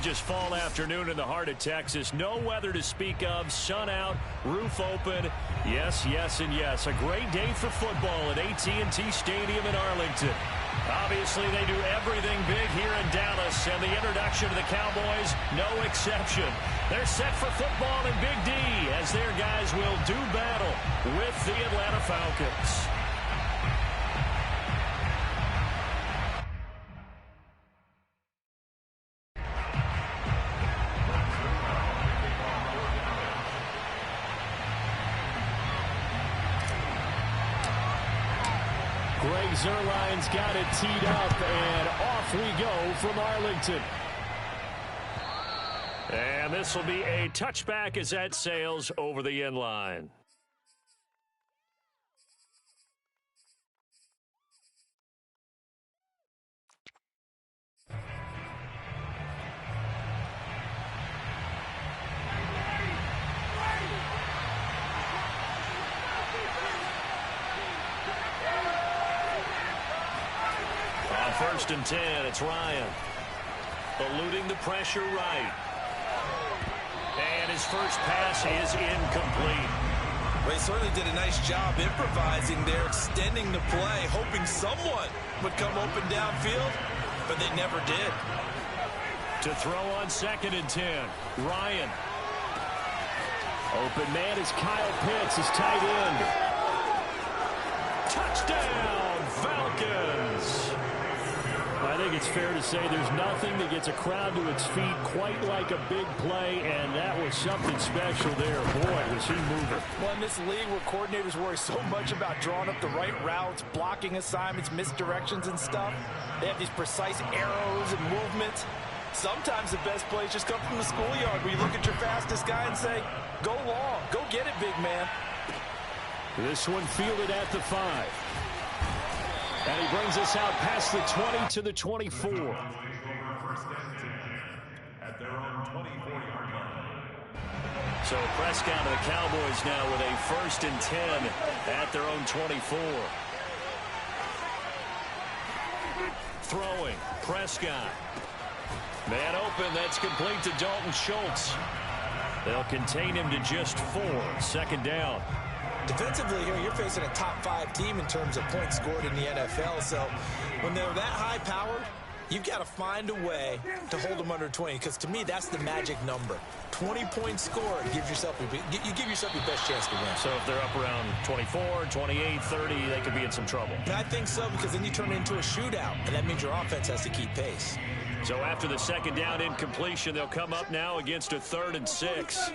gorgeous fall afternoon in the heart of Texas. No weather to speak of. Sun out, roof open. Yes, yes, and yes. A great day for football at AT&T Stadium in Arlington. Obviously, they do everything big here in Dallas, and the introduction of the Cowboys, no exception. They're set for football in Big D as their guys will do battle with the Atlanta Falcons. Greg Zuerlein's got it teed up, and off we go from Arlington. And this will be a touchback as that sails over the end line. First and 10, it's Ryan. Eluding the pressure right. And his first pass is incomplete. Well, he certainly did a nice job improvising there, extending the play, hoping someone would come open downfield, but they never did. To throw on second and 10, Ryan. Open man is Kyle Pitts, his tight end. Touchdown, Falcons! I think it's fair to say there's nothing that gets a crowd to its feet quite like a big play, and that was something special there. Boy, was he moving. Well, in this league where coordinators worry so much about drawing up the right routes, blocking assignments, misdirections and stuff, they have these precise arrows and movements. Sometimes the best plays just come from the schoolyard where you look at your fastest guy and say, go long, go get it, big man. This one fielded at the 5. And he brings us out past the 20 to the 24. So Prescott and the Cowboys now with a first and 10 at their own 24. Throwing, Prescott. Man open, that's complete to Dalton Schultz. They'll contain him to just 4. Second down. Defensively here, you're facing a top 5 team in terms of points scored in the NFL. So when they're that high powered, you've got to find a way to hold them under 20. Because to me, that's the magic number. 20 points scored, you give yourself your best chance to win. So if they're up around 24, 28, 30, they could be in some trouble. And I think so, because then you turn it into a shootout, and that means your offense has to keep pace. So after the second down incompletion, they'll come up now against a 3rd and 6.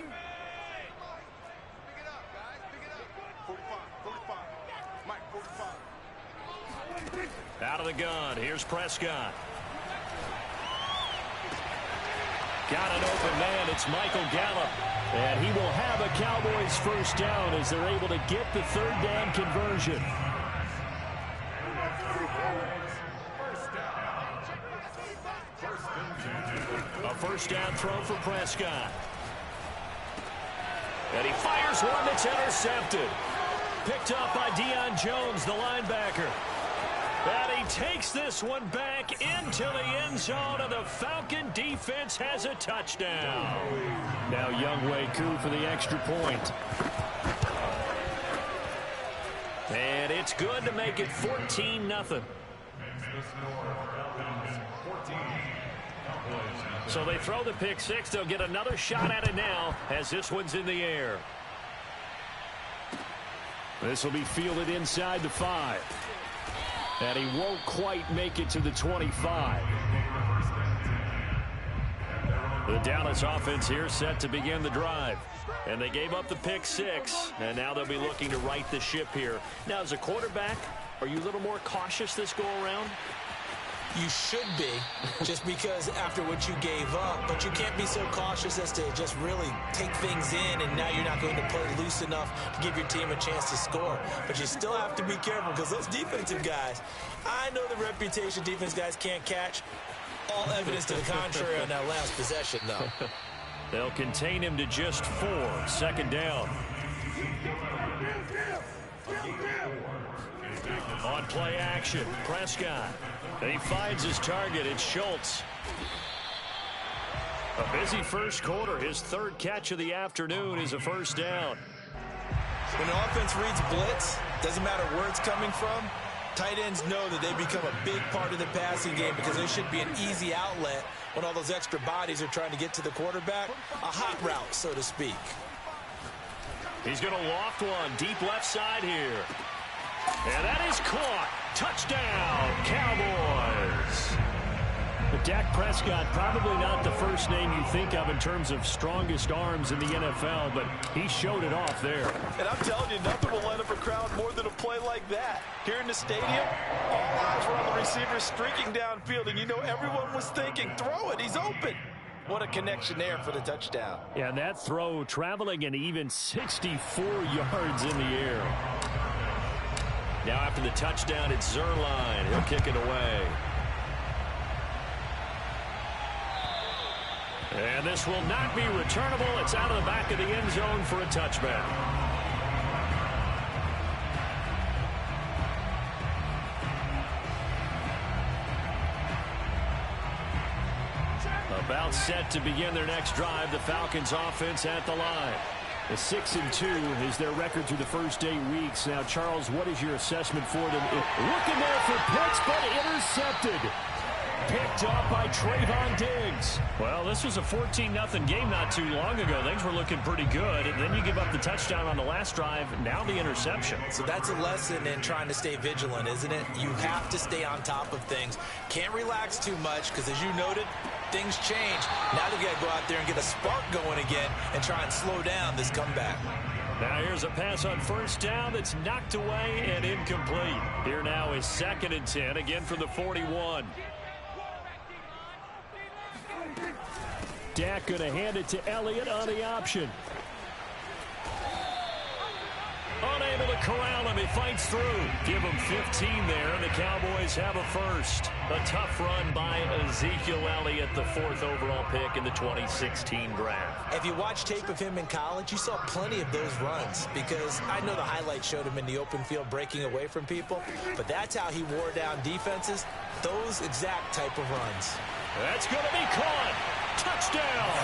Out of the gun, here's Prescott. Got an open man, it's Michael Gallup. And he will have a Cowboys first down as they're able to get the 3rd down conversion. A first down throw for Prescott. And he fires one that's intercepted. Picked up by Deion Jones, the linebacker. And he takes this one back into the end zone, and the Falcon defense has a touchdown. Now Y1Wk9 for the extra point. And it's good to make it 14-0. So they throw the pick 6. They'll get another shot at it now as this one's in the air. This will be fielded inside the 5. And he won't quite make it to the 25. The Dallas offense here set to begin the drive. And they gave up the pick 6. And now they'll be looking to right the ship here. Now, as a quarterback, are you a little more cautious this go-around? You should be, just because after what you gave up. But you can't be so cautious as to just really take things in, and now you're not going to play loose enough to give your team a chance to score. But you still have to be careful, because those defensive guys, I know the reputation defense guys can't catch. All evidence to the contrary on that last possession, though. They'll contain him to just 4. Second down. On play action, Prescott. And he finds his target. It's Schultz. A busy first quarter. His third catch of the afternoon is a first down. When the offense reads blitz, doesn't matter where it's coming from, tight ends know that they become a big part of the passing game because there should be an easy outlet when all those extra bodies are trying to get to the quarterback. A hot route, so to speak. He's going to loft one deep left side here. And that is caught. Touchdown, Cowboys. Dak Prescott, probably not the first name you think of in terms of strongest arms in the NFL, but he showed it off there. And I'm telling you, nothing will light up a crowd more than a play like that. Here in the stadium, all eyes were on the receiver streaking downfield, and you know everyone was thinking, throw it, he's open. What a connection there for the touchdown. Yeah, and that throw traveling an even 64 yards in the air. Now after the touchdown, it's Zerline. He'll kick it away. And this will not be returnable. It's out of the back of the end zone for a touchback. About set to begin their next drive. The Falcons offense at the line. A 6-2 is their record through the first 8 weeks. Now, Charles, what is your assessment for them? Looking there for Pitts, but intercepted. Picked up by Trayvon Diggs. Well, this was a 14-0 game not too long ago. Things were looking pretty good, and then you give up the touchdown on the last drive. Now the interception. So that's a lesson in trying to stay vigilant, isn't it? You have to stay on top of things. Can't relax too much because, as you noted, things change. Now they've got to go out there and get a spark going again and try and slow down this comeback. Now here's a pass on first down that's knocked away and incomplete. Here now is 2nd and 10, again from the 41. Dak going to hand it to Elliott on the option. Unable to corral him. He fights through. Give him 15 there, and the Cowboys have a first. A tough run by Ezekiel Elliott, the 4th overall pick in the 2016 draft. If you watch tape of him in college, you saw plenty of those runs because I know the highlights showed him in the open field breaking away from people, but that's how he wore down defenses, those exact type of runs. That's going to be caught. Touchdown.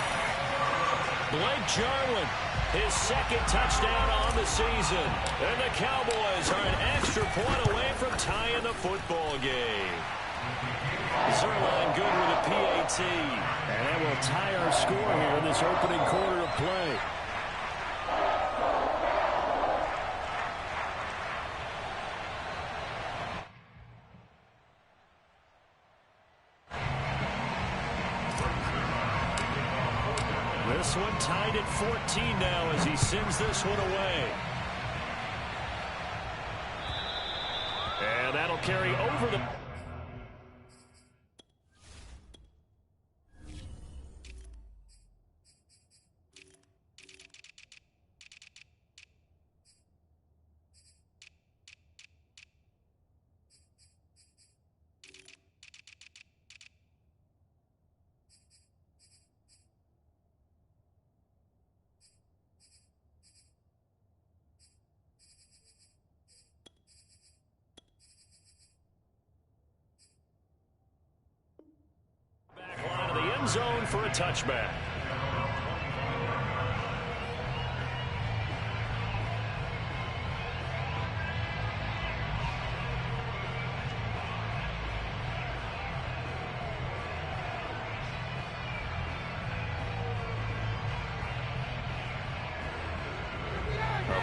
Blake Jarwin, his 2nd touchdown on the season. And the Cowboys are an extra point away from tying the football game. Zerline good with a PAT. And that will tie our score here in this opening quarter of play. This one tied at 14 now as he sends this one away. And that'll carry over the... zone for a touchback.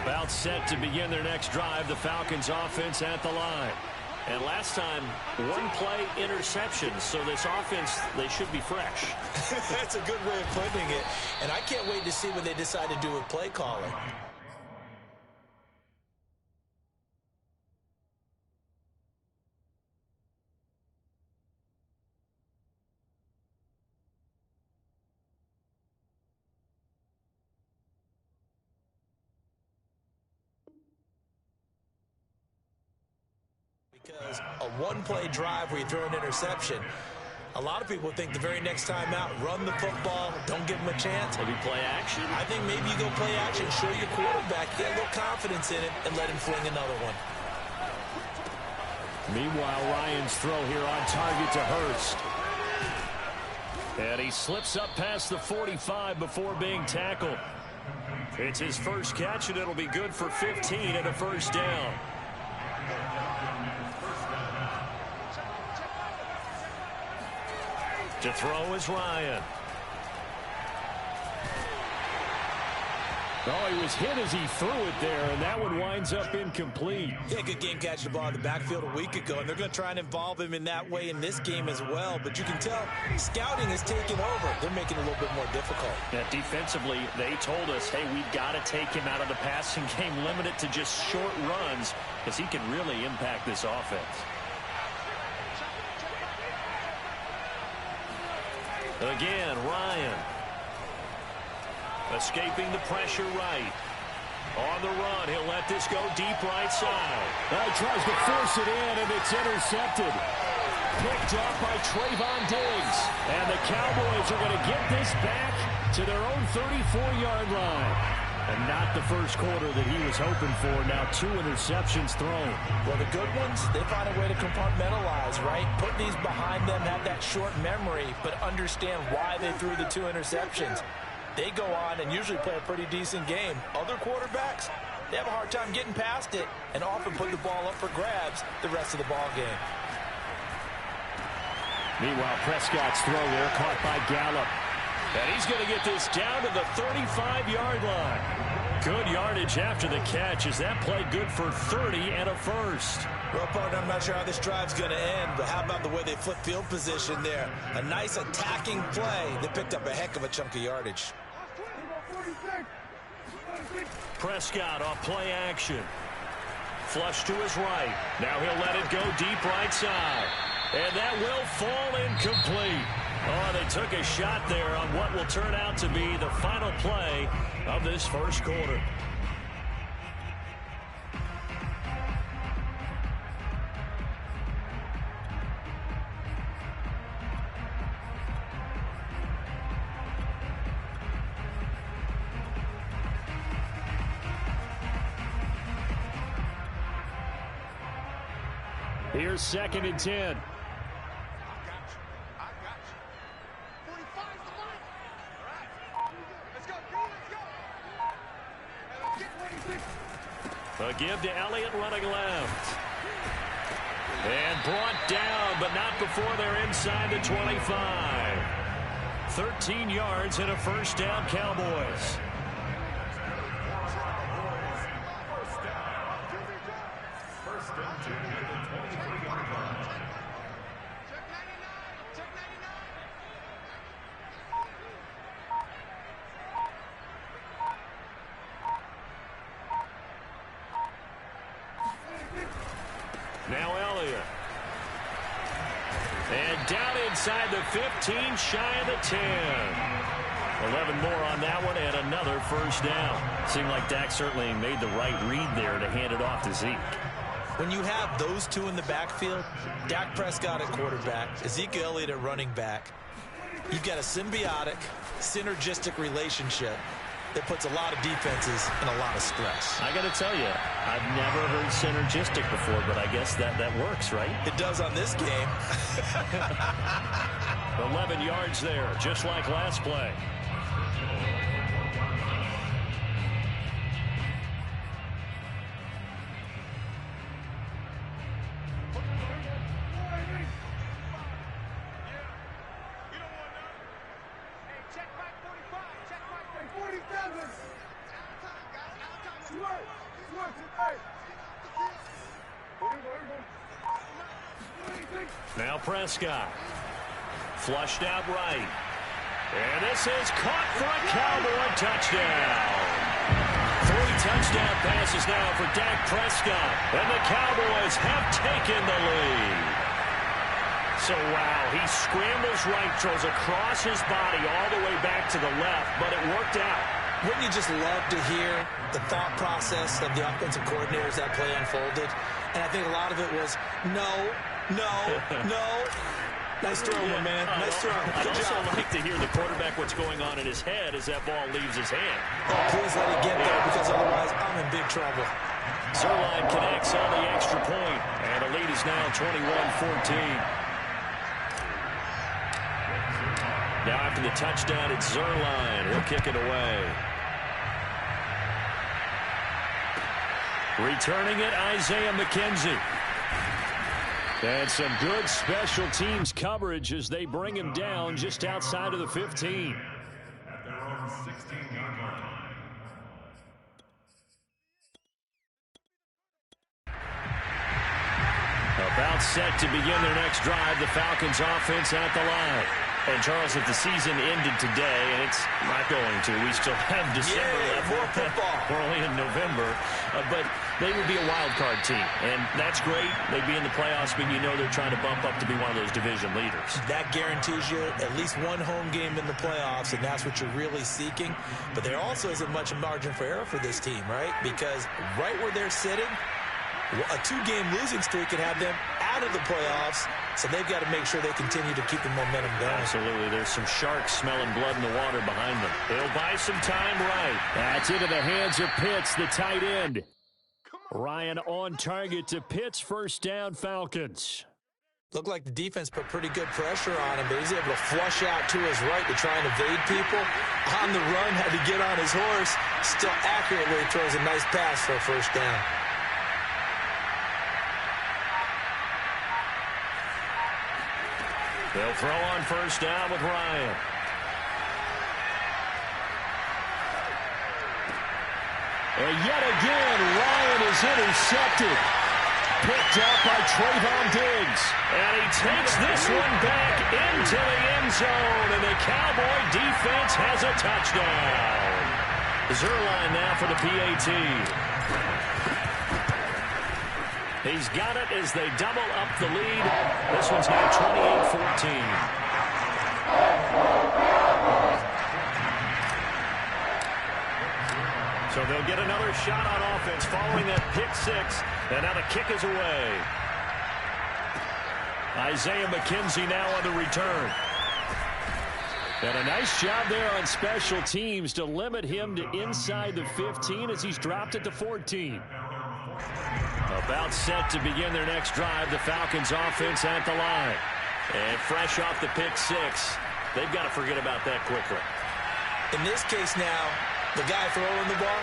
About set to begin their next drive, the Falcons offense at the line. And last time, one play interception. So this offense, they should be fresh. That's a good way of putting it. And I can't wait to see what they decide to do with play calling. Because a one-play drive where you throw an interception, a lot of people think the very next time out, run the football, don't give them a chance. Maybe play action? I think maybe you go play action, show your quarterback, get a little confidence in it, and let him fling another one. Meanwhile, Ryan's throw here on target to Hurst. And he slips up past the 45 before being tackled. It's his first catch, and it'll be good for 15 and a first down. To throw is Ryan. Oh, he was hit as he threw it there, and that one winds up incomplete. Yeah, good game catching the ball in the backfield a week ago, and they're going to try and involve him in that way in this game as well. But you can tell scouting is taking over. They're making it a little bit more difficult. Yeah, defensively, they told us, hey, we've got to take him out of the passing game, limit it to just short runs, because he can really impact this offense. Again, Ryan. Escaping the pressure right. On the run, he'll let this go deep right side. He tries to force it in, and it's intercepted. Picked up by Trayvon Diggs. And the Cowboys are going to get this back to their own 34-yard line. And not the first quarter that he was hoping for. Now 2 interceptions thrown. Well, the good ones, they find a way to compartmentalize, right? Put these behind them, have that short memory, but understand why they threw the 2 interceptions. They go on and usually play a pretty decent game. Other quarterbacks, they have a hard time getting past it and often put the ball up for grabs the rest of the ball game. Meanwhile, Prescott's throw there caught by Gallup. And he's going to get this down to the 35-yard line. Good yardage after the catch as that play good for 30 and a first. Well, partner, I'm not sure how this drive's going to end, but how about the way they flip field position there? A nice attacking play. They picked up a heck of a chunk of yardage. Prescott off play action. Flush to his right. Now he'll let it go deep right side. And that will fall incomplete. Oh, they took a shot there on what will turn out to be the final play of this first quarter. Here's 2nd and 10. A give to Elliott running left. And brought down, but not before they're inside the 25. 13 yards and a first down, Cowboys. Now Elliott. And down inside the 15, shy of the 10. 11 more on that one, and another first down. Seemed like Dak certainly made the right read there to hand it off to Zeke. When you have those 2 in the backfield, Dak Prescott at quarterback, Ezekiel Elliott at running back, you've got a symbiotic, synergistic relationship that puts a lot of defenses in a lot of stress. I got to tell you, I've never heard synergistic before, but I guess that works, right? It does on this game. 11 yards there, just like last play. Now Prescott. Flushed out right. And this is caught for a Cowboy touchdown. 3 touchdown passes now for Dak Prescott. And the Cowboys have taken the lead. So, wow, he scrambles right, throws across his body all the way back to the left, but it worked out. Wouldn't you just love to hear the thought process of the offensive coordinators that play unfolded? And I think a lot of it was, no. Nice throw, my man. Nice throw. I'd also like to hear the quarterback what's going on in his head as that ball leaves his hand. Oh, please let it get there, because otherwise I'm in big trouble. Zerline connects on the extra point, and the lead is now 21-14. Now after the touchdown, it's Zerline. He'll kick it away. Returning it, Isaiah McKenzie. And some good special teams coverage as they bring him down just outside of the 15. About set to begin their next drive, the Falcons offense at the line. And, Charles, if the season ended today, and it's not going to, we still have December left. More football. We're only in November. But they would be a wild card team. And that's great. They'd be in the playoffs, but you know they're trying to bump up to be one of those division leaders. That guarantees you at least one home game in the playoffs, and that's what you're really seeking. But there also isn't much margin for error for this team, right? Because right where they're sitting, a 2-game losing streak could have them out of the playoffs, so they've got to make sure they continue to keep the momentum going. Absolutely. There's some sharks smelling blood in the water behind them. They'll buy some time right. That's into the hands of Pitts, the tight end. Ryan on target to Pitts, first down, Falcons. Looked like the defense put pretty good pressure on him, but he's able to flush out to his right to try and evade people. On the run, had to get on his horse. Still accurately throws a nice pass for a first down. They'll throw on first down with Ryan. And yet again, Ryan is intercepted. Picked up by Trayvon Diggs. And he takes this one back into the end zone. And the Cowboy defense has a touchdown. Zerline now for the PAT. He's got it as they double up the lead. This one's now 28-14. So they'll get another shot on offense following that pick six. And now the kick is away. Isaiah McKenzie now on the return. And a nice job there on special teams to limit him to inside the 15 as he's dropped it to 14. About set to begin their next drive, the Falcons offense at the line. And fresh off the pick six, they've got to forget about that quickly. In this case now, the guy throwing the ball,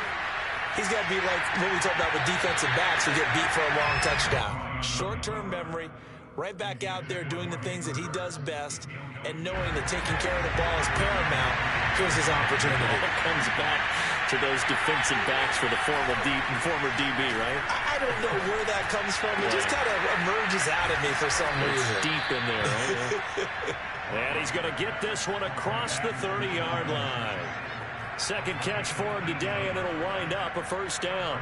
he's got to be like what we talked about with defensive backs who get beat for a long touchdown. Short-term memory, right back out there doing the things that he does best, and knowing that taking care of the ball is paramount. Here's his opportunity. It comes back to those defensive backs for the former DB, right? I don't know where that comes from. It just kind of emerges out of me for some reason. It's deep in there, right? And he's going to get this one across the 30-yard line. Second catch for him today, and it'll wind up a first down.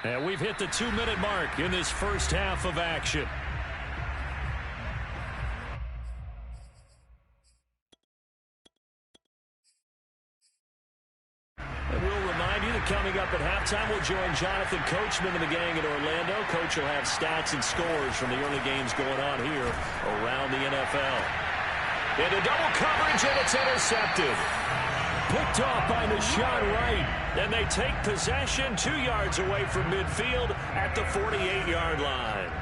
And we've hit the 2-minute mark in this first half of action. And we'll remind you that coming up at halftime, we'll join Jonathan Coachman and the gang in Orlando. Coach will have stats and scores from the early games going on here around the NFL. Into double coverage, and it's intercepted. Picked off by Deshaun Wright. And they take possession 2 yards away from midfield at the 48-yard line.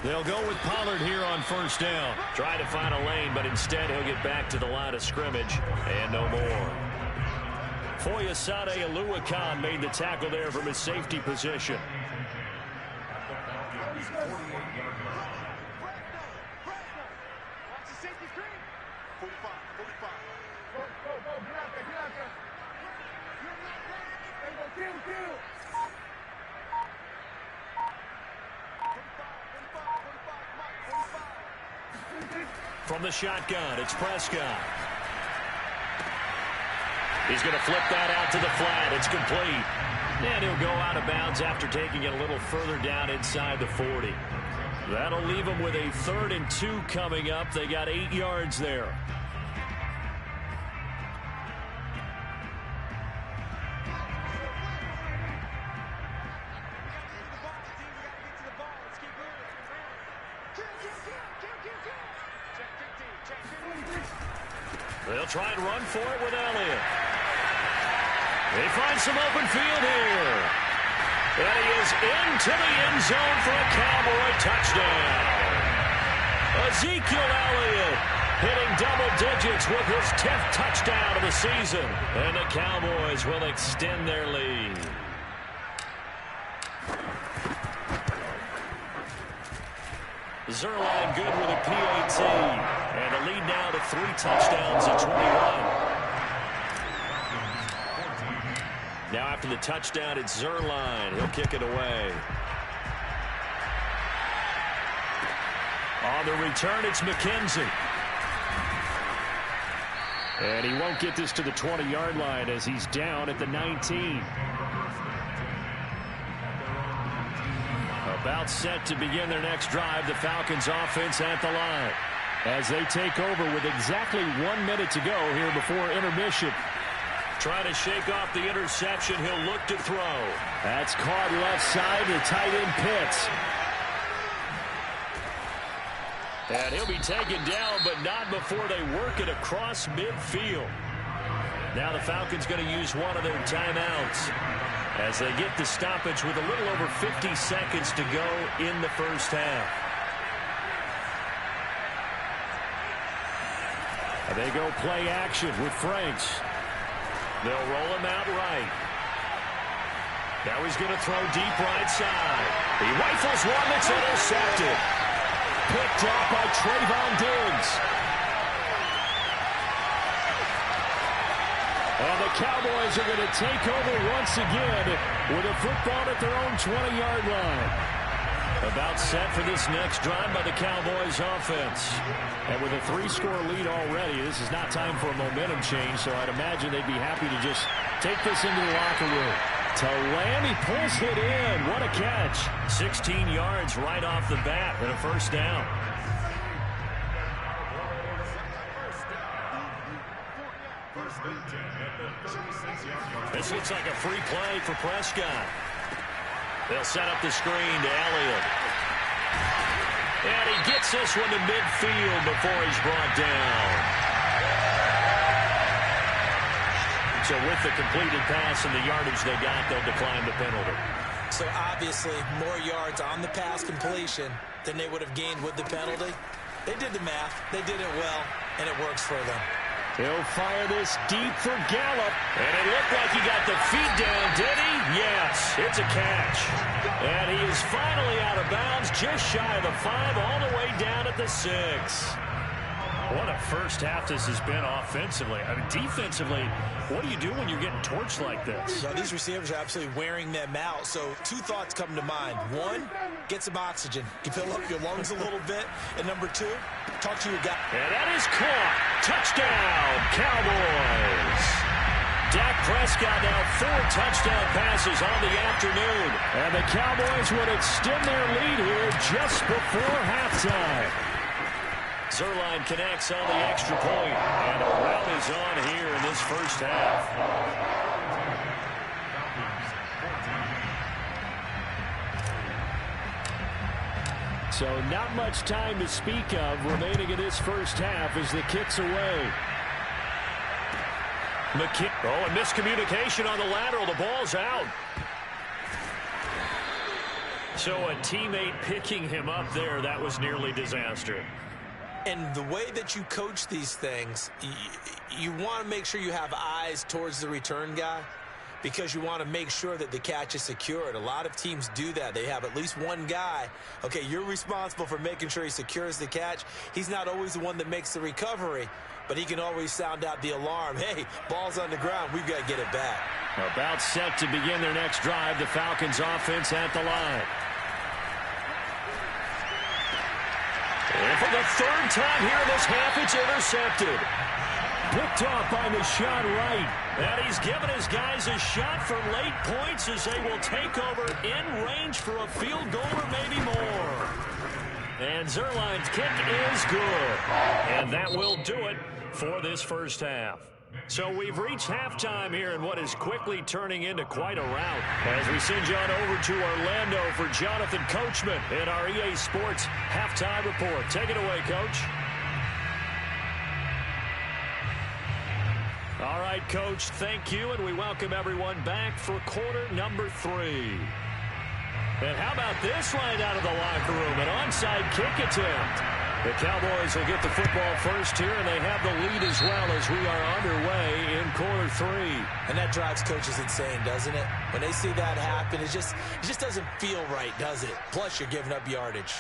They'll go with Pollard here on first down. Try to find a lane, but instead he'll get back to the line of scrimmage and no more. Y1Wk9 made the tackle there from his safety position. From the shotgun, it's Prescott. He's going to flip that out to the flat. It's complete. And he'll go out of bounds after taking it a little further down inside the 40. That'll leave them with a 3rd and 2 coming up. They got 8 yards there. They'll try and run for it with Elliott. They find some open field here. And he is into the end zone for a Cowboy touchdown. Ezekiel Elliott hitting double digits with his 10th touchdown of the season. And the Cowboys will extend their lead. Zerline good with a PAT. And a lead now to 3 touchdowns at 21. Now after the touchdown, it's Zerline. He'll kick it away. On the return, it's McKenzie. And he won't get this to the 20-yard line as he's down at the 19. About set to begin their next drive, the Falcons offense at the line. As they take over with exactly 1 minute to go here before intermission. Trying to shake off the interception. He'll look to throw. That's caught left side to tight end Pitts. And he'll be taken down, but not before they work it across midfield. Now the Falcons going to use one of their timeouts as they get the stoppage with a little over 50 seconds to go in the first half. And they go play action with Franks. They'll roll him out right. Now he's going to throw deep right side. He rifles one that's intercepted. Picked off by Trayvon Diggs. And the Cowboys are going to take over once again with a football at their own 20-yard line. About set for this next drive by the Cowboys offense. And with a 3-score lead already, this is not time for a momentum change, so I'd imagine they'd be happy to just take this into the locker room. To Lamb, he pulls it in. What a catch. 16 yards right off the bat and a first down. This looks like a free play for Prescott. They'll set up the screen to Elliott. And he gets this one to midfield before he's brought down. So with the completed pass and the yardage they got, they'll decline the penalty. So obviously more yards on the pass completion than they would have gained with the penalty. They did the math. They did it well, and it works for them. He'll fire this deep for Gallup. And it looked like he got the feet down, did he? Yes, it's a catch. And he is finally out of bounds, just shy of the 5, all the way down at the 6. What a first half this has been offensively. I mean, defensively, what do you do when you're getting torched like this? Well, these receivers are absolutely wearing them out. So 2 thoughts come to mind. 1, get some oxygen. You fill up your lungs a little bit. And number 2, talk to your guy. And that is caught. Touchdown, Cowboys. Dak Prescott now 4 touchdown passes on the afternoon. And the Cowboys would extend their lead here just before halftime. Zerline connects on the extra point, and a rout is on here in this first half. So not much time to speak of remaining in this first half as the kick's away. Oh, and miscommunication on the lateral. The ball's out. So a teammate picking him up there, that was nearly disaster. And the way that you coach these things, you want to make sure you have eyes towards the return guy because you want to make sure that the catch is secured. A lot of teams do that. They have at least one guy. Okay, you're responsible for making sure he secures the catch. He's not always the one that makes the recovery, but he can always sound out the alarm. Hey, ball's on the ground. We've got to get it back. About set to begin their next drive. The Falcons offense at the line. And for the 3rd time here in this half, it's intercepted. Picked off by Nashad Wright. And he's given his guys a shot for late points as they will take over in range for a field goal or maybe more. And Zerline's kick is good. And that will do it for this first half. So we've reached halftime here in what is quickly turning into quite a rout as we send you on over to Orlando for Jonathan Coachman in our EA Sports halftime report. Take it away, Coach. All right. right, Coach, thank you, and we welcome everyone back for quarter number 3. And how about this right out of the locker room? An onside kick attempt. The Cowboys will get the football first here, and they have the lead as well as we are underway in quarter 3. And that drives coaches insane, doesn't it? When they see that happen, it just doesn't feel right, does it? Plus, you're giving up yardage.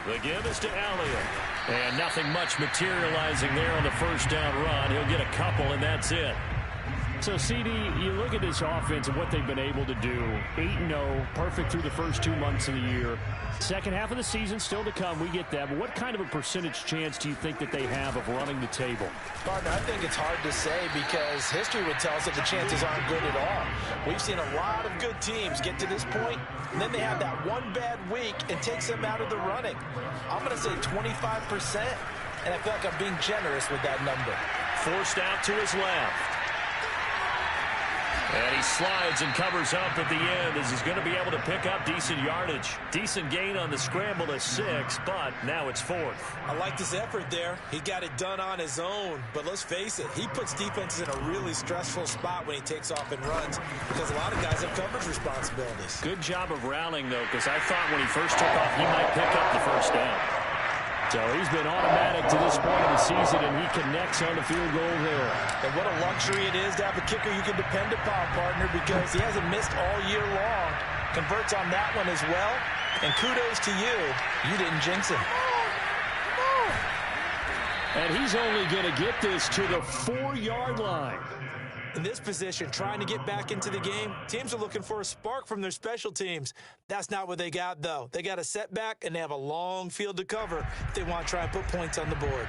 The give is to Elliott. And nothing much materializing there on the first down run. He'll get a couple, and that's it. So, CD, you look at this offense and what they've been able to do. 8-0, perfect through the first 2 months of the year. Second half of the season still to come. We get that. But what kind of a percentage chance do you think that they have of running the table? Partner, I think it's hard to say because history would tell us that the chances aren't good at all. We've seen a lot of good teams get to this point, and then they have that one bad week and takes them out of the running. I'm going to say 25%, and I feel like I'm being generous with that number. Forced out to his left. And he slides and covers up at the end as he's going to be able to pick up decent yardage. Decent gain on the scramble to 6, but now it's 4th. I like this effort there. He got it done on his own. But let's face it, he puts defenses in a really stressful spot when he takes off and runs because a lot of guys have coverage responsibilities. Good job of rallying, though, because I thought when he first took off, he might pick up the first down. So he's been automatic to this point of the season, and he connects on the field goal there. And what a luxury it is to have a kicker you can depend upon, partner, because he hasn't missed all year long. Converts on that one as well. And kudos to you. You didn't jinx him. And he's only going to get this to the 4-yard line. In this position, trying to get back into the game, teams are looking for a spark from their special teams. That's not what they got, though. They got a setback, and they have a long field to cover if they want to try and put points on the board.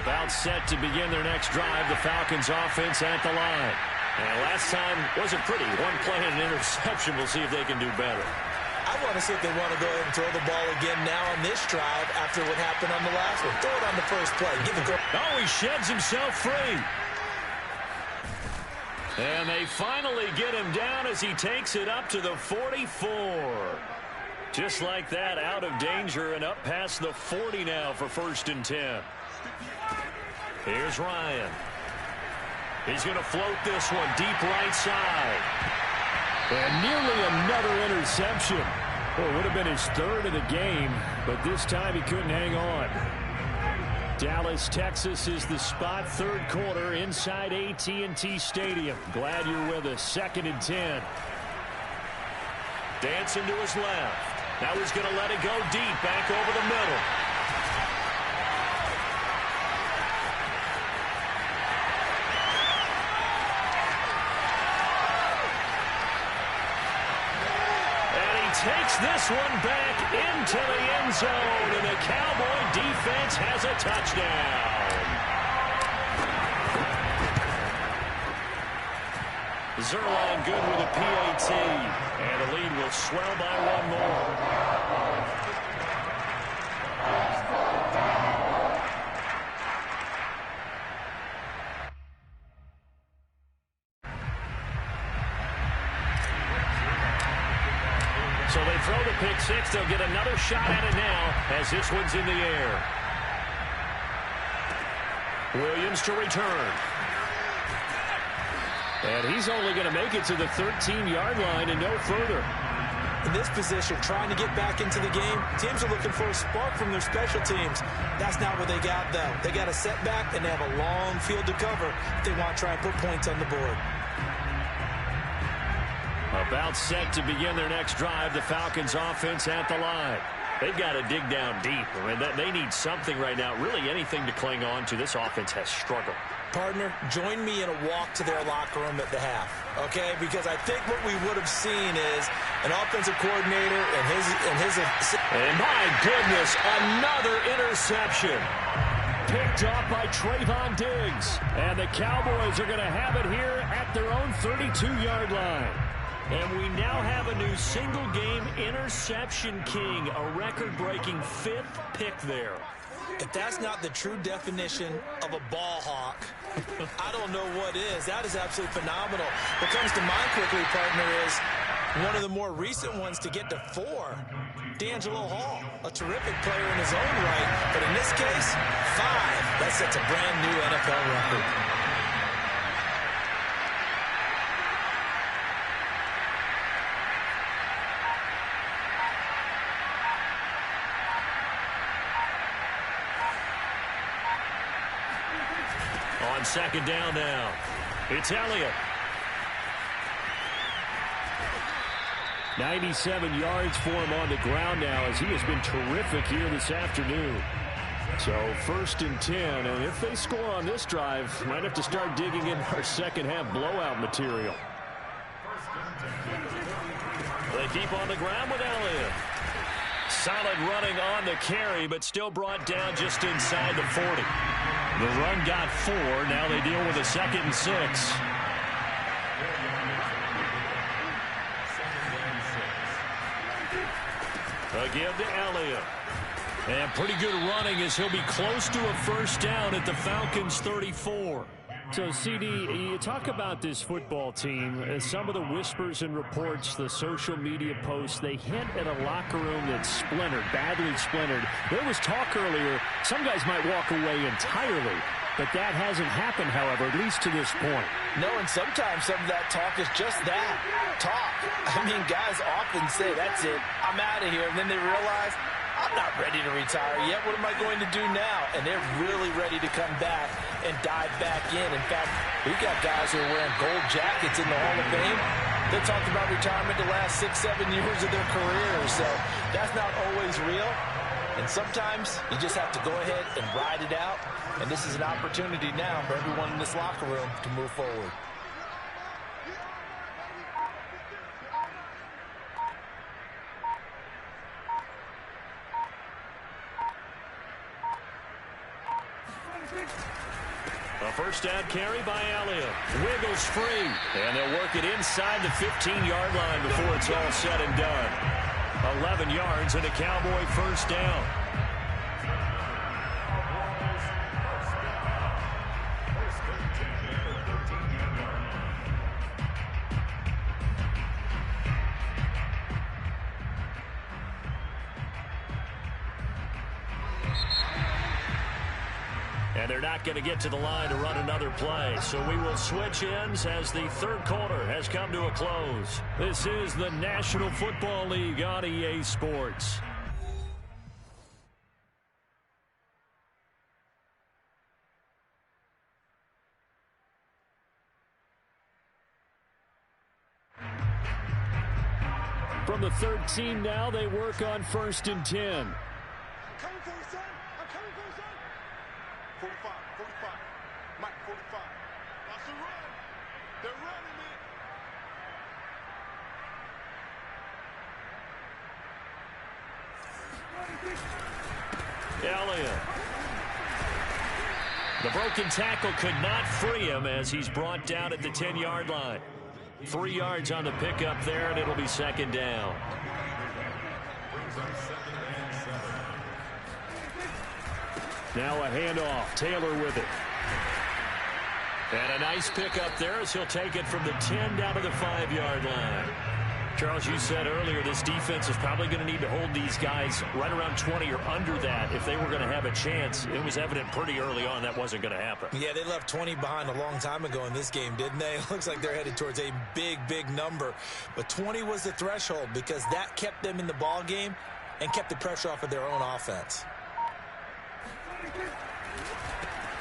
About set to begin their next drive, the Falcons offense at the line. And last time wasn't pretty. One play and an interception. We'll see if they can do better. I want to see if they want to go ahead and throw the ball again now on this drive after what happened on the last one. Throw it on the first play. Give it. Oh, he sheds himself free. And they finally get him down as he takes it up to the 44. Just like that, out of danger and up past the 40 now for 1st and 10. Here's Ryan. He's going to float this one deep right side. And nearly another interception. Well, it would have been his 3rd of the game, but this time he couldn't hang on. Dallas, Texas is the spot, 3rd quarter inside AT&T Stadium. Glad you're with us. 2nd and 10. Dancing to his left. Now he's going to let it go deep back over the middle. Takes this one back into the end zone, and the Cowboy defense has a touchdown. Zerline good with a PAT, and the lead will swell by 1 more. So they throw the pick 6. They'll get another shot at it now as this one's in the air. Williams to return. And he's only going to make it to the 13-yard line and no further. In this position, trying to get back into the game, teams are looking for a spark from their special teams. That's not what they got, though. They got a setback, and they have a long field to cover if they want to try and put points on the board. About set to begin their next drive, the Falcons offense at the line. They've got to dig down deep. I mean, they need something right now, really anything to cling on to. This offense has struggled. Partner, join me in a walk to their locker room at the half, okay? Because I think what we would have seen is an offensive coordinator and my goodness, another interception. Picked off by Trayvon Diggs. And the Cowboys are going to have it here at their own 32-yard line. And we now have a new single-game interception king, a record-breaking 5th pick there. If that's not the true definition of a ball hawk, I don't know what is. That is absolutely phenomenal. What comes to mind quickly, partner, is one of the more recent ones to get to 4. D'Angelo Hall, a terrific player in his own right, but in this case, 5. That sets a brand new NFL record. On second down now, it's Elliott. 97 yards for him on the ground now as he has been terrific here this afternoon. So 1st and 10, and if they score on this drive, might have to start digging in our second half blowout material. They keep on the ground with Elliott. Solid running on the carry, but still brought down just inside the 40. The run got 4. Now they deal with a 2nd and 6. Again to Elliott. And pretty good running as he'll be close to a first down at the Falcons' 34. So, CD, you talk about this football team, some of the whispers and reports, the social media posts, they hint at a locker room that's splintered, badly splintered. There was talk earlier, some guys might walk away entirely, but that hasn't happened, however, at least to this point. No, and sometimes some of that talk is just that, talk. I mean, guys often say, that's it, I'm out of here, and then they realize, I'm not ready to retire yet. What am I going to do now? And they're really ready to come back and dive back in. In fact, we've got guys who are wearing gold jackets in the Hall of Fame. They talked about retirement the last 6-7 years of their careers. So that's not always real. And sometimes you just have to go ahead and ride it out. And this is an opportunity now for everyone in this locker room to move forward. A first down carry by Elliott. Wiggles free. And they'll work it inside the 15-yard line before it's all said and done. 11 yards and a Cowboy first down. And they're not going to get to the line to run another play. So we will switch ends as the third quarter has come to a close. This is the National Football League on EA Sports. From the 13 now, they work on 1st and 10. 45, 45, Mike 45. That's a run. They're running it. Elliott. The broken tackle could not free him as he's brought down at the 10-yard line. 3 yards on the pickup there, and it'll be second down. Now a handoff. Taylor with it. And a nice pickup there as he'll take it from the 10 down to the 5-yard line. Charles, you said earlier this defense is probably going to need to hold these guys right around 20 or under that if they were going to have a chance. It was evident pretty early on that wasn't going to happen. Yeah, they left 20 behind a long time ago in this game, didn't they? It looks like they're headed towards a big, big number. But 20 was the threshold because that kept them in the ball game and kept the pressure off of their own offense.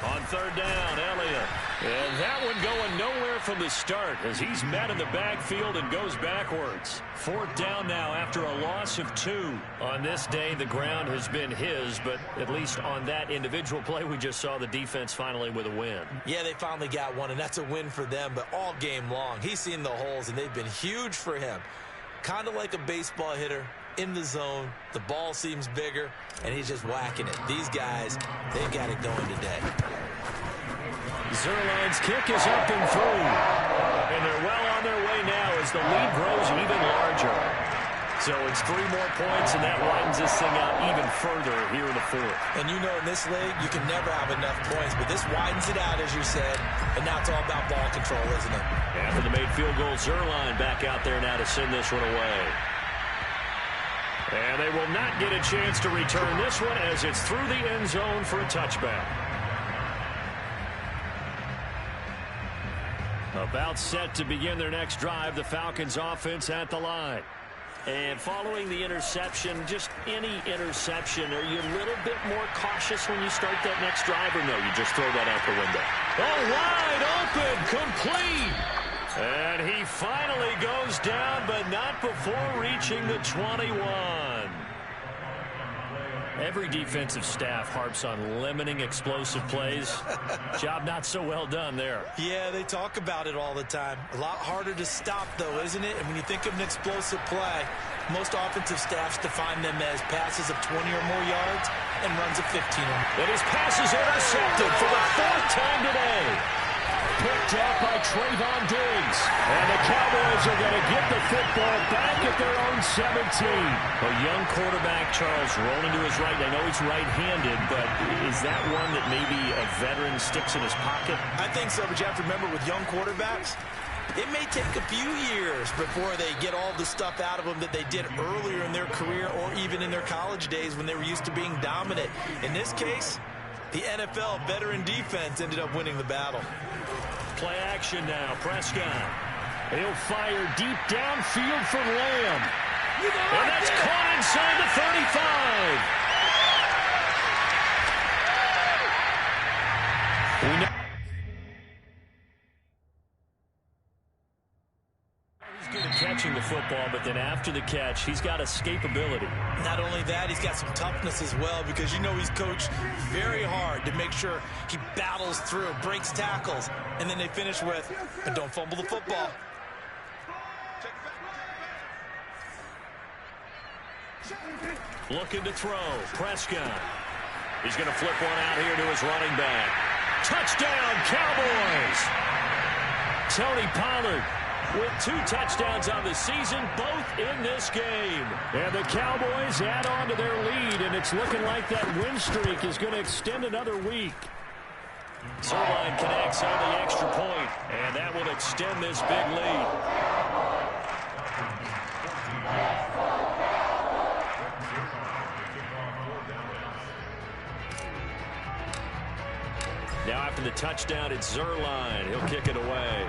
On third down, Elliott. And that one going nowhere from the start as he's met in the backfield and goes backwards. 4th down now after a loss of 2. On this day, the ground has been his, but at least on that individual play, we just saw the defense finally with a win. Yeah, they finally got one, and that's a win for them, but all game long, he's seen the holes, and they've been huge for him. Kind of like a baseball hitter. In the zone, the ball seems bigger, and he's just whacking it. These guys, they've got it going today. Zuerlein's kick is up and through. And they're well on their way now as the lead grows even larger. So it's 3 more points, and that widens this thing out even further here in the fourth. And you know in this league, you can never have enough points, but this widens it out, as you said, and now it's all about ball control, isn't it? After the made field goal, Zerline back out there now to send this one away. And they will not get a chance to return this one as it's through the end zone for a touchback. About set to begin their next drive, the Falcons offense at the line. And following the interception, just any interception, are you a little bit more cautious when you start that next drive, or no, you just throw that out the window? Oh, wide open, complete. And he finally goes down, but not before reaching the 21. Every defensive staff harps on limiting explosive plays. Job not so well done there. Yeah, they talk about it all the time. A lot harder to stop, though, isn't it? And when you think of an explosive play, most offensive staffs define them as passes of 20 or more yards and runs of 15 or more. And his pass is intercepted for the 4th time today. Picked up by Trayvon Diggs. And the Cowboys are going to get the football back at their own 17. A young quarterback, Charles, rolling to his right. I know he's right-handed, but is that one that maybe a veteran sticks in his pocket? I think so, but you have to remember with young quarterbacks, it may take a few years before they get all the stuff out of them that they did earlier in their career or even in their college days when they were used to being dominant. In this case, the NFL veteran defense ended up winning the battle. Play action now. Prescott. He'll fire deep downfield for Lamb. And that's caught inside the 35. We know he's good at catching the football, but then after the catch, he's got escapability. Not only that, he's got some toughness as well, because you know he's coached very hard to make sure he battles through, breaks tackles, and then they finish with, and don't fumble the football. Looking to throw. Prescott. He's going to flip one out here to his running back. Touchdown, Cowboys! Tony Pollard with 2 touchdowns on the season, both in this game. And the Cowboys add on to their lead, and it's looking like that win streak is going to extend another week. Zerline connects on the extra point, and that will extend this big lead. Now after the touchdown, it's Zerline. He'll kick it away.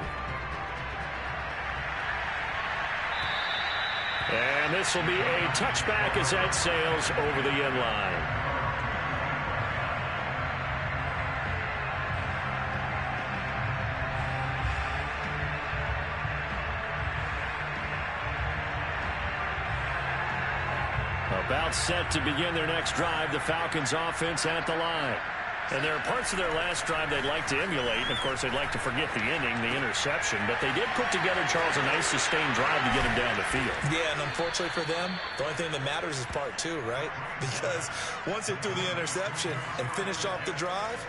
And this will be a touchback as that sails over the end line. About set to begin their next drive, the Falcons offense at the line. And there are parts of their last drive they'd like to emulate. And, of course, they'd like to forget the inning, the interception. But they did put together, Charles, a nice sustained drive to get him down the field. Yeah, and unfortunately for them, the only thing that matters is part 2, right? Because once they threw the interception and finished off the drive,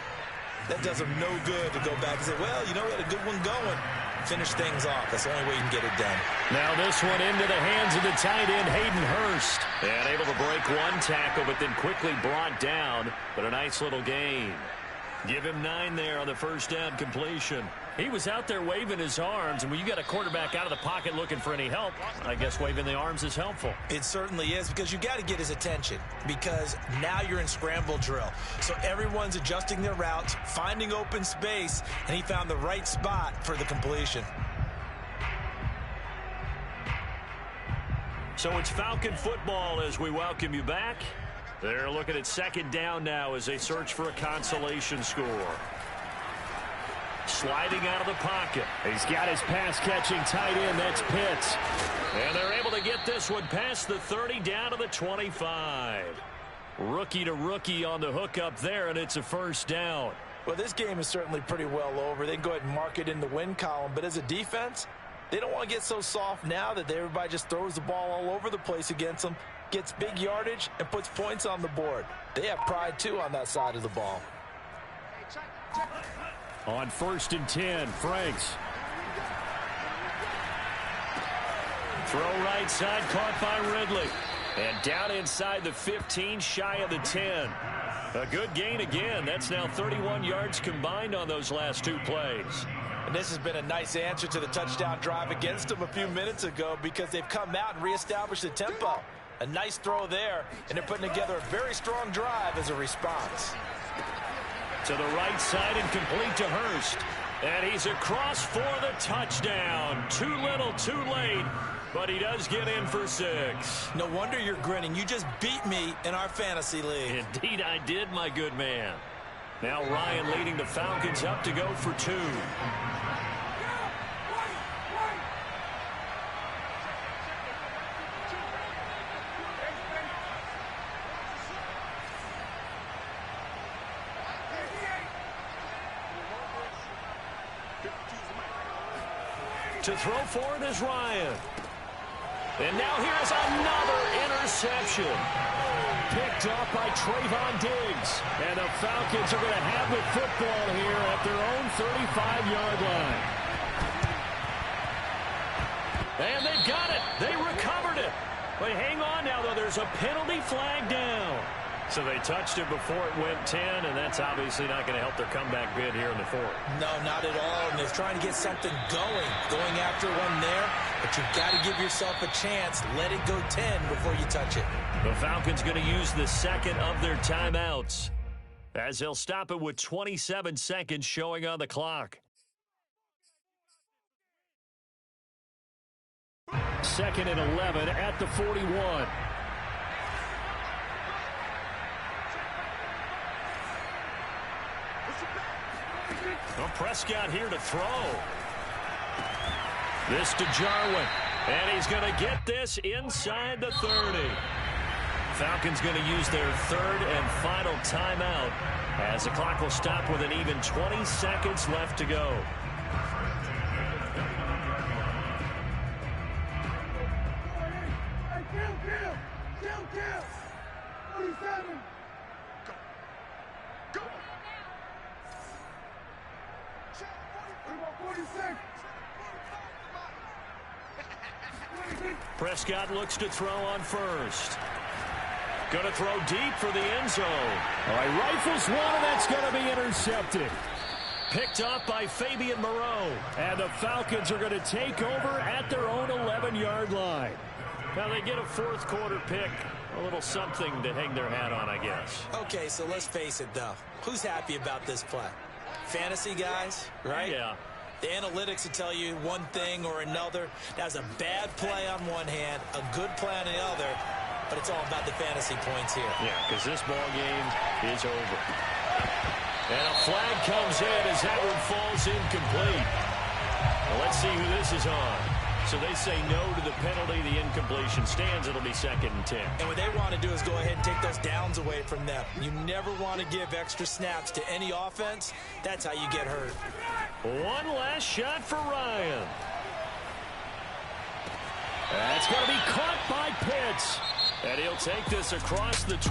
that does them no good to go back and say, well, you know, we had a good one going. Finish things off. That's the only way you can get it done. Now this one into the hands of the tight end, Hayden Hurst. And able to break one tackle, but then quickly brought down. But a nice little gain. Give him 9 there on the first down completion. He was out there waving his arms, and when you got a quarterback out of the pocket looking for any help, I guess waving the arms is helpful. It certainly is, because you got to get his attention, because now you're in scramble drill. So everyone's adjusting their routes, finding open space, and he found the right spot for the completion. So it's Falcon football as we welcome you back. They're looking at second down now as they search for a consolation score. Sliding out of the pocket. He's got his pass-catching tight end. That's Pitts. And they're able to get this one past the 30 down to the 25. Rookie to rookie on the hook up there, and it's a first down. Well, this game is certainly pretty well over. They can go ahead and mark it in the win column. But as a defense, they don't want to get so soft now that everybody just throws the ball all over the place against them, gets big yardage, and puts points on the board. They have pride, too, on that side of the ball. On 1st and 10, Franks. Throw right side, caught by Ridley. And down inside the 15, shy of the 10. A good gain again. That's now 31 yards combined on those last 2 plays. And this has been a nice answer to the touchdown drive against them a few minutes ago because they've come out and reestablished the tempo. A nice throw there, and they're putting together a very strong drive as a response. To the right side and complete to Hurst. And he's across for the touchdown. Too little, too late. But he does get in for 6. No wonder you're grinning. You just beat me in our fantasy league. Indeed I did, my good man. Now Ryan leading the Falcons up to go for 2. To throw for it is Ryan. And now here's another interception. Picked off by Trayvon Diggs. And the Falcons are going to have the football here at their own 35-yard line. And they've got it. They recovered it. But hang on now, though. There's a penalty flag down. So they touched it before it went 10, and that's obviously not going to help their comeback bid here in the 4th. No, not at all. And they're trying to get something going after one there. But you've got to give yourself a chance. Let it go 10 before you touch it. The Falcons going to use the second of their timeouts as they'll stop it with 27 seconds showing on the clock. 2nd and 11 at the 41. Well, Prescott here to throw. This to Jarwin. And he's going to get this inside the 30. Falcons going to use their 3rd and final timeout as the clock will stop with an even 20 seconds left to go. Prescott looks to throw on first. Going to throw deep for the end zone. All right, rifles one, and that's going to be intercepted. Picked up by Fabian Moreau. And the Falcons are going to take over at their own 11-yard line. Now they get a 4th quarter pick. A little something to hang their hat on, I guess. Okay, so let's face it, though. Who's happy about this play? Fantasy guys, right? Yeah. The analytics will tell you one thing or another. That was a bad play on one hand, a good play on the other, but it's all about the fantasy points here. Yeah, because this ball game is over. And a flag comes in as that one falls incomplete. Well, let's see who this is on. So they say no to the penalty. The incompletion stands. It'll be 2nd and 10. And what they want to do is go ahead and take those downs away from them. You never want to give extra snaps to any offense. That's how you get hurt. One last shot for Ryan. That's going to be caught by Pitts. And he'll take this across the 20.